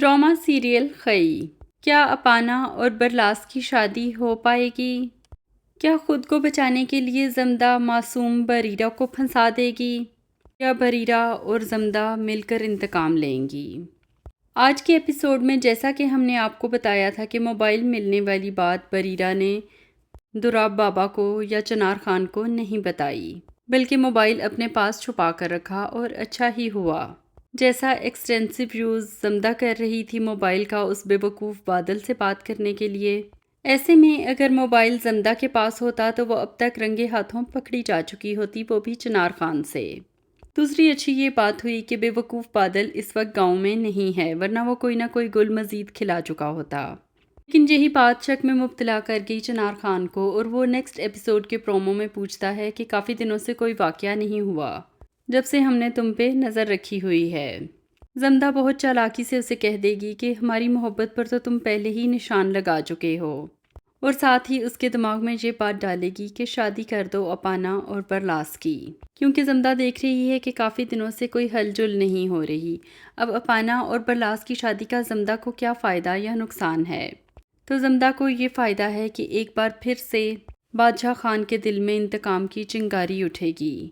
Drama serial خئی، کیا اپانا اور برلاس کی شادی ہو پائے گی؟ کیا خود کو بچانے کے لیے زمدہ معصوم بریرہ کو پھنسا دے گی یا بریرہ اور زمدہ مل کر انتقام لیں گی؟ آج کے ایپیسوڈ میں جیسا کہ ہم نے آپ کو بتایا تھا کہ موبائل ملنے والی بات بریرہ نے دوراب بابا کو یا چنار خان کو نہیں بتائی، بلکہ موبائل اپنے پاس چھپا کر رکھا، اور اچھا ہی ہوا۔ جیسا ایکسٹینسو یوز زمدہ کر رہی تھی موبائل کا اس بے وقوف بادل سے بات کرنے کے لیے، ایسے میں اگر موبائل زمدہ کے پاس ہوتا تو وہ اب تک رنگے ہاتھوں پکڑی جا چکی ہوتی، وہ بھی چنار خان سے۔ دوسری اچھی یہ بات ہوئی کہ بے وقوف بادل اس وقت گاؤں میں نہیں ہے، ورنہ وہ کوئی نہ کوئی گل مزید کھلا چکا ہوتا۔ لیکن یہی بات شک میں مبتلا کر گئی چنار خان کو، اور وہ نیکسٹ ایپیسوڈ کے پرومو میں پوچھتا ہے کہ کافی دنوں سے کوئی واقعہ نہیں ہوا جب سے ہم نے تم پہ نظر رکھی ہوئی ہے۔ زمدہ بہت چالاکی سے اسے کہہ دے گی کہ ہماری محبت پر تو تم پہلے ہی نشان لگا چکے ہو، اور ساتھ ہی اس کے دماغ میں یہ بات ڈالے گی کہ شادی کر دو اپانا اور برلاس کی، کیونکہ زمدہ دیکھ رہی ہے کہ کافی دنوں سے کوئی ہل جل نہیں ہو رہی۔ اب اپانا اور برلاس کی شادی کا زمدہ کو کیا فائدہ یا نقصان ہے؟ تو زمدہ کو یہ فائدہ ہے کہ ایک بار پھر سے بادشاہ خان کے دل میں انتقام کی چنگاری اٹھے گی۔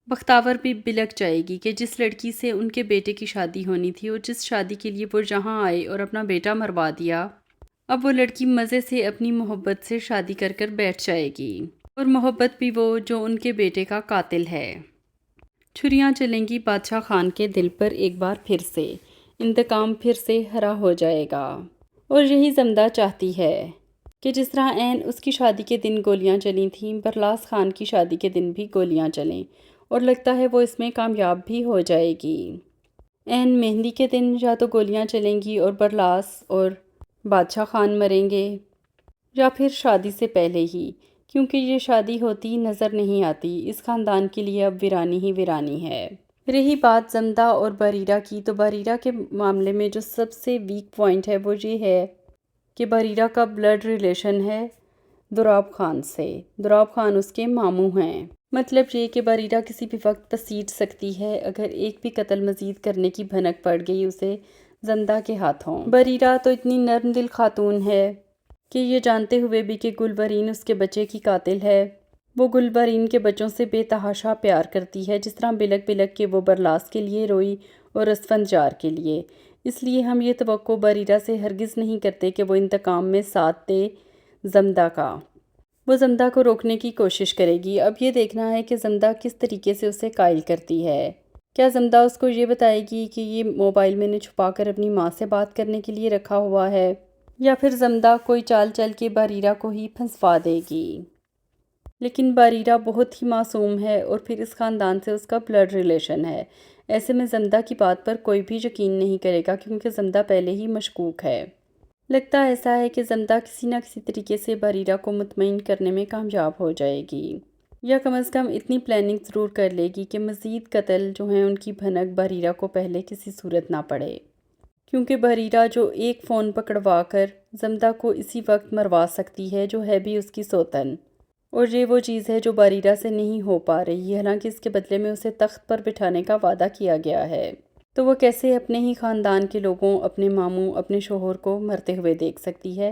بختاور بھی بلک جائے گی کہ جس لڑکی سے ان کے بیٹے کی شادی ہونی تھی اور جس شادی کے لیے وہ جہاں آئے اور اپنا بیٹا مروا دیا، اب وہ لڑکی مزے سے اپنی محبت سے شادی کر کر بیٹھ جائے گی، اور محبت بھی وہ جو ان کے بیٹے کا قاتل ہے۔ چھریاں چلیں گی بادشاہ خان کے دل پر ایک بار پھر سے، انتقام پھر سے ہرا ہو جائے گا، اور یہی زمدہ چاہتی ہے کہ جس طرح عین اس کی شادی کے دن گولیاں چلی تھیں، برلاس خان کی شادی کے دن بھی گولیاں چلیں، اور لگتا ہے وہ اس میں کامیاب بھی ہو جائے گی۔ عین مہندی کے دن یا تو گولیاں چلیں گی اور برلاس اور بادشاہ خان مریں گے، یا پھر شادی سے پہلے ہی، کیونکہ یہ شادی ہوتی نظر نہیں آتی، اس خاندان کے لیے اب ویرانی ہی ویرانی ہے۔ رہی بات زمدہ اور بریرہ کی، تو بریرہ کے معاملے میں جو سب سے ویک پوائنٹ ہے وہ یہ ہے کہ بریرہ کا بلڈ ریلیشن ہے دوراب خان سے۔ دوراب خان اس کے ماموں ہیں، مطلب یہ کہ بریرہ کسی بھی وقت پسیج سکتی ہے اگر ایک بھی قتل مزید کرنے کی بھنک پڑ گئی اسے زمدہ کے ہاتھوں۔ بریرہ تو اتنی نرم دل خاتون ہے کہ یہ جانتے ہوئے بھی کہ گلبرین اس کے بچے کی قاتل ہے، وہ گلبرین کے بچوں سے بے تحاشا پیار کرتی ہے، جس طرح بلک بلک کے وہ برلاس کے لیے روئی اور اسفندیار کے لیے۔ اس لیے ہم یہ توقع بریرہ سے ہرگز نہیں کرتے کہ وہ انتقام میں ساتھ دے زمدہ کا۔ وہ زمدہ کو روکنے کی کوشش کرے گی۔ اب یہ دیکھنا ہے کہ زمدہ کس طریقے سے اسے قائل کرتی ہے۔ کیا زمدہ اس کو یہ بتائے گی کہ یہ موبائل میں نے چھپا کر اپنی ماں سے بات کرنے کے لیے رکھا ہوا ہے، یا پھر زمدہ کوئی چال چل کے بریرہ کو ہی پھنسوا دے گی؟ لیکن بریرہ بہت ہی معصوم ہے، اور پھر اس خاندان سے اس کا بلڈ ریلیشن ہے، ایسے میں زمدہ کی بات پر کوئی بھی یقین نہیں کرے گا، کیونکہ زمدہ پہلے ہی مشکوک ہے۔ لگتا ایسا ہے کہ زمدہ کسی نہ کسی طریقے سے بریرہ کو مطمئن کرنے میں کامیاب ہو جائے گی، یا کم از کم اتنی پلاننگ ضرور کر لے گی کہ مزید قتل جو ہیں ان کی بھنک بریرہ کو پہلے کسی صورت نہ پڑے، کیونکہ بریرہ جو ایک فون پکڑوا کر زمدہ کو اسی وقت مروا سکتی ہے، جو ہے بھی اس کی سوتن، اور یہ وہ چیز ہے جو بریرہ سے نہیں ہو پا رہی، حالانکہ اس کے بدلے میں اسے تخت پر بٹھانے کا وعدہ کیا گیا ہے۔ تو وہ کیسے اپنے ہی خاندان کے لوگوں، اپنے ماموں، اپنے شوہر کو مرتے ہوئے دیکھ سکتی ہے؟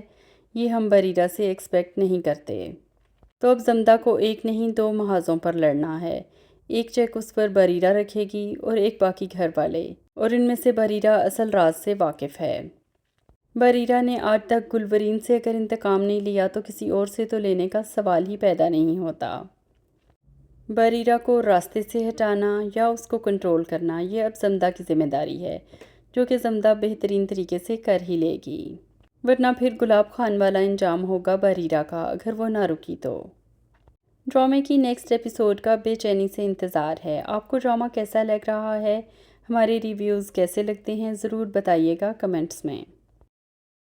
یہ ہم بریرہ سے ایکسپیکٹ نہیں کرتے۔ تو اب زمدہ کو ایک نہیں دو محاذوں پر لڑنا ہے۔ ایک چیک اس پر بریرہ رکھے گی اور ایک باقی گھر والے، اور ان میں سے بریرہ اصل راز سے واقف ہے۔ بریرہ نے آج تک گلبرین سے اگر انتقام نہیں لیا تو کسی اور سے تو لینے کا سوال ہی پیدا نہیں ہوتا۔ بریرہ کو راستے سے ہٹانا یا اس کو کنٹرول کرنا، یہ اب زمدہ کی ذمہ داری ہے، جو کہ زمدہ بہترین طریقے سے کر ہی لے گی، ورنہ پھر گلاب خان والا انجام ہوگا بریرہ کا اگر وہ نہ رکی تو۔ ڈرامے کی نیکسٹ ایپیسوڈ کا بے چینی سے انتظار ہے۔ آپ کو ڈرامہ کیسا لگ رہا ہے؟ ہمارے ریویوز کیسے لگتے ہیں؟ ضرور بتائیے گا کمنٹس میں۔